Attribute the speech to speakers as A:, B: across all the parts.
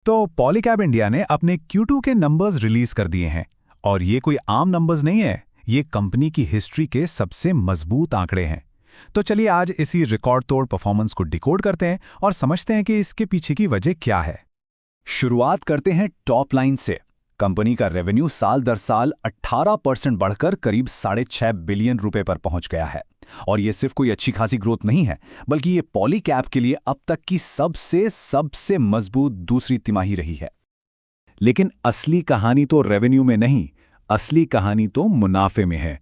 A: तो पॉलीकैब इंडिया ने अपने Q2 के नंबर्स रिलीज कर दिए हैं और ये कोई आम नंबर्स नहीं है, ये कंपनी की हिस्ट्री के सबसे मजबूत आंकड़े हैं। तो चलिए आज इसी रिकॉर्ड तोड़ परफॉर्मेंस को डिकोड करते हैं और समझते हैं कि इसके पीछे की वजह क्या है।
B: शुरुआत करते हैं टॉप लाइन से। कंपनी का रेवेन्यू साल दर साल 18% बढ़कर करीब 6.5 बिलियन रुपए पर पहुंच गया है। और ये सिर्फ कोई अच्छी खासी ग्रोथ नहीं है, बल्कि ये पॉलीकैब के लिए अब तक की सबसे मजबूत दूसरी तिमाही रही है। लेकिन असली कहानी तो रेवेन्यू में नहीं, असली कहानी तो मुनाफे में है।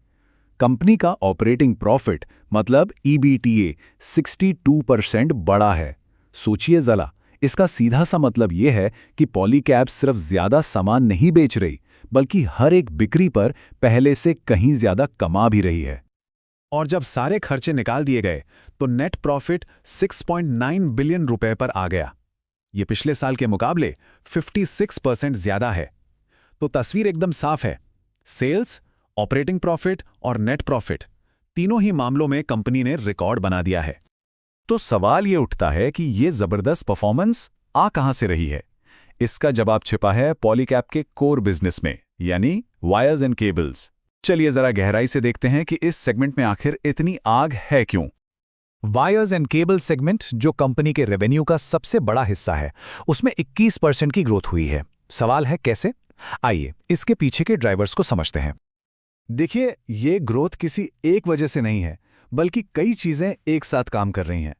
B: कंपनी का ऑपरेटिंग प्रॉफिट मतलब ईबीटीए 62% बढ़ा है। सोचिए जरा, इसका सीधा सा मतलब यह है कि पॉलीकैब सिर्फ ज्यादा सामान नहीं बेच रही, बल्कि हर एक बिक्री पर पहले से कहीं ज्यादा कमा भी रही है।
A: और जब सारे खर्चे निकाल दिए गए तो नेट प्रॉफिट 6.9 बिलियन रुपए पर आ गया। ये पिछले साल के मुकाबले 56% ज्यादा है। तो तस्वीर एकदम साफ है। सेल्स, ऑपरेटिंग प्रॉफिट और नेट प्रॉफिट तीनों ही मामलों में कंपनी ने रिकॉर्ड बना दिया है।
B: तो सवाल ये उठता है कि ये जबरदस्त परफॉर्मेंस आ कहां से रही है। इसका जवाब छिपा है पॉलीकैब के कोर बिजनेस में, यानी वायर्स एंड केबल्स। चलिए जरा गहराई से देखते हैं कि इस सेगमेंट में आखिर इतनी आग है क्यों।
A: वायर्स एंड केबल सेगमेंट, जो कंपनी के रेवेन्यू का सबसे बड़ा हिस्सा है, उसमें 21% की ग्रोथ हुई है। सवाल है कैसे? आइए इसके पीछे के ड्राइवर्स को समझते हैं। देखिए, ये ग्रोथ किसी एक वजह से नहीं है, बल्कि कई चीजें एक साथ काम कर रही हैं।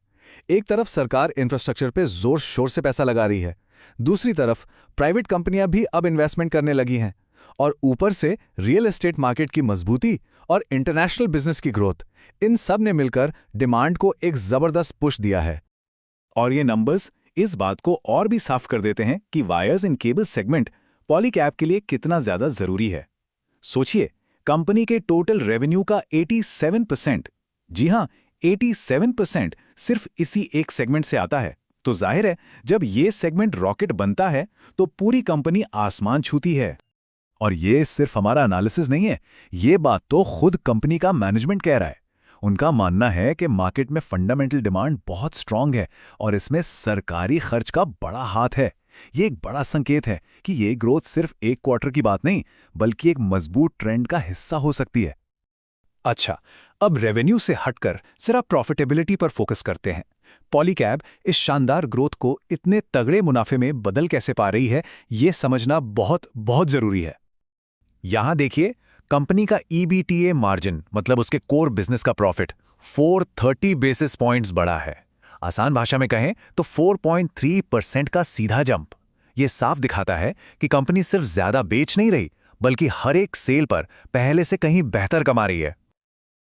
A: एक तरफ सरकार इंफ्रास्ट्रक्चर पे जोर शोर से पैसा लगा रही है, दूसरी तरफ प्राइवेट कंपनियां भी अब इन्वेस्टमेंट करने लगी हैं, और ऊपर से रियल एस्टेट मार्केट की मजबूती और इंटरनेशनल बिजनेस की ग्रोथ, इन सब ने मिलकर डिमांड को एक जबरदस्त पुश दिया है।
B: और ये नंबर्स इस बात को और भी साफ कर देते हैं कि wires and cable segment Polycab के लिए कितना ज्यादा जरूरी है। सोचिए, कंपनी के टोटल रेवेन्यू का 87%, जी हां 87% सिर्फ इसी एक सेगमेंट से आता है। तो जाहिर है, जब ये सेगमेंट रॉकेट बनता है तो पूरी कंपनी आसमान छूती है। और ये सिर्फ हमारा एनालिसिस नहीं है, ये बात तो खुद कंपनी का मैनेजमेंट कह रहा है। उनका मानना है कि मार्केट में फंडामेंटल डिमांड बहुत स्ट्रांग है और इसमें सरकारी खर्च का बड़ा हाथ है। ये एक बड़ा संकेत है कि ये ग्रोथ सिर्फ एक क्वार्टर की बात नहीं, बल्कि एक मजबूत ट्रेंड का हिस्सा हो सकती है।
A: अच्छा, अब रेवेन्यू से हटकर सिर्फ प्रॉफिटेबिलिटी पर फोकस करते हैं। पॉलीकैब इस शानदार ग्रोथ को इतने तगड़े मुनाफे में बदल कैसे पा रही है, ये समझना बहुत बहुत जरूरी है। यहां देखिए, कंपनी का ईबीटीए मार्जिन मतलब उसके कोर बिजनेस का प्रॉफिट 430 बेसिस पॉइंट्स बढ़ा है। आसान भाषा में कहें तो 4.3% का सीधा जंप। ये साफ दिखाता है कि कंपनी सिर्फ ज्यादा बेच नहीं रही, बल्कि हर एक सेल पर पहले से कहीं बेहतर कमा रही है।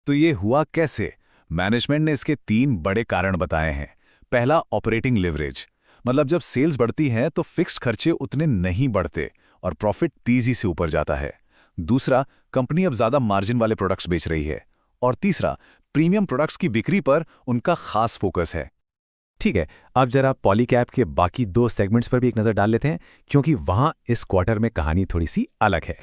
B: तो ये हुआ कैसे? मैनेजमेंट ने इसके 3 बड़े कारण बताए हैं। पहला, ऑपरेटिंग लिवरेज, मतलब जब सेल्स बढ़ती हैं तो फिक्स्ड खर्चे उतने नहीं बढ़ते और प्रॉफिट तेजी से ऊपर जाता है। दूसरा, कंपनी अब ज्यादा मार्जिन वाले प्रोडक्ट्स बेच रही है। और तीसरा, प्रीमियम प्रोडक्ट्स की बिक्री पर उनका खास फोकस है।
A: ठीक है, अब जरा पॉलीकैब के बाकी 2 सेगमेंट्स पर भी एक नजर डाल लेते हैं, क्योंकि वहां इस क्वार्टर में कहानी थोड़ी सी अलग है।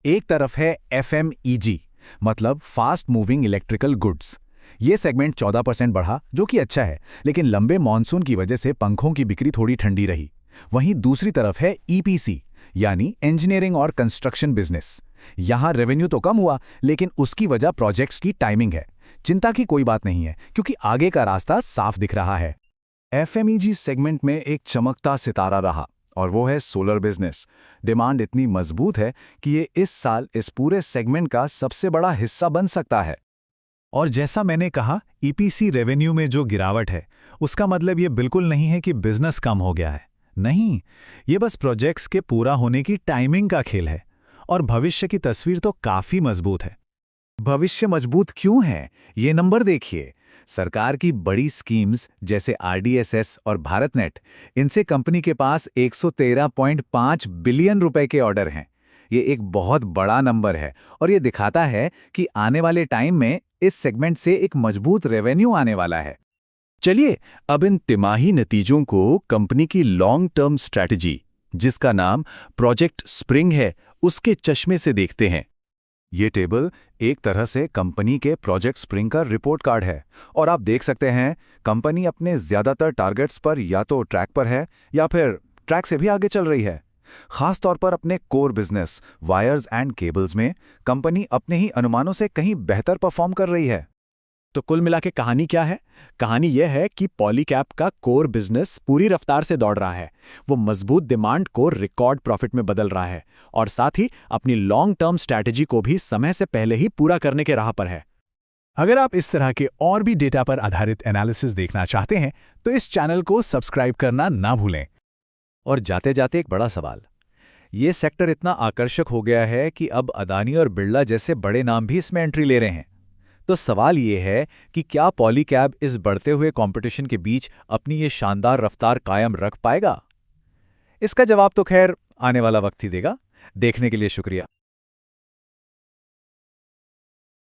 A: एक तरफ है एफएमईजी, मतलब फास्ट मूविंग इलेक्ट्रिकल गुड्स। ये सेगमेंट 14% बढ़ा, जो कि अच्छा है, लेकिन लंबे मॉनसून की वजह से पंखों की बिक्री थोड़ी ठंडी रही। वहीं दूसरी तरफ है ईपीसी, यानी इंजीनियरिंग और कंस्ट्रक्शन बिजनेस। यहां रेवेन्यू तो कम हुआ, लेकिन उसकी वजह प्रोजेक्ट्स की टाइमिंग है। चिंता की कोई बात नहीं है, क्योंकि आगे का रास्ता साफ दिख रहा है। एफएमईजी सेगमेंट में एक चमकता सितारा रहा, और वो है सोलर बिजनेस। डिमांड इतनी मजबूत है कि ये इस साल इस पूरे सेगमेंट का सबसे बड़ा हिस्सा बन सकता है। और जैसा मैंने कहा, ईपीसी रेवेन्यू में जो गिरावट है, उसका मतलब ये बिल्कुल नहीं है कि बिजनेस कम हो गया है। नहीं, ये बस प्रोजेक्ट्स के पूरा होने की टाइमिंग का खेल है। और भविष्य की तस्वीर तो काफी मजबूत है। भविष्य मजबूत क्यों है, ये नंबर देखिए। सरकार की बड़ी स्कीम्स जैसे आरडीएसएस और भारतनेट, इनसे कंपनी के पास 113.5 बिलियन रुपए के ऑर्डर हैं। ये एक बहुत बड़ा नंबर है और ये दिखाता है कि आने वाले टाइम में इस सेगमेंट से एक मजबूत रेवेन्यू आने वाला है।
B: चलिए अब इन तिमाही नतीजों को कंपनी की लॉन्ग टर्म स्ट्रैटेजी, जिसका नाम प्रोजेक्ट स्प्रिंग है, उसके चश्मे से देखते हैं। ये टेबल एक तरह से कंपनी के प्रोजेक्ट स्प्रिंग का रिपोर्ट कार्ड है और आप देख सकते हैं कंपनी अपने ज्यादातर टारगेट्स पर या तो ट्रैक पर है या फिर
A: ट्रैक से भी आगे चल रही है। खास तौर पर अपने core business wires and cables में कंपनी अपने ही अनुमानों से कहीं बेहतर परफॉर्म कर रही है।
C: तो कुल मिला के कहानी क्या है? कहानी यह है कि पॉलीकैब का कोर बिजनेस पूरी रफ्तार से दौड़ रहा है। वो मजबूत डिमांड को रिकॉर्ड प्रॉफिट में बदल रहा है और साथ ही अपनी लॉन्ग टर्म स्ट्रैटेजी को भी समय से पहले ही पूरा करने के राह पर है।
B: अगर आप इस तरह के और भी डेटा पर आधारित एनालिसिस देखना चाहते हैं तो इस चैनल को सब्सक्राइब करना ना भूलें।
A: और जाते जाते एक बड़ा सवाल, ये सेक्टर इतना आकर्षक हो गया है कि अब अदानी और बिरला जैसे बड़े नाम भी इसमें एंट्री ले रहे हैं। तो सवाल ये है कि क्या पॉलीकैब इस बढ़ते हुए कंपटीशन के बीच अपनी ये शानदार रफ्तार कायम रख पाएगा? इसका जवाब तो खैर आने वाला वक्त ही देगा। देखने के लिए शुक्रिया।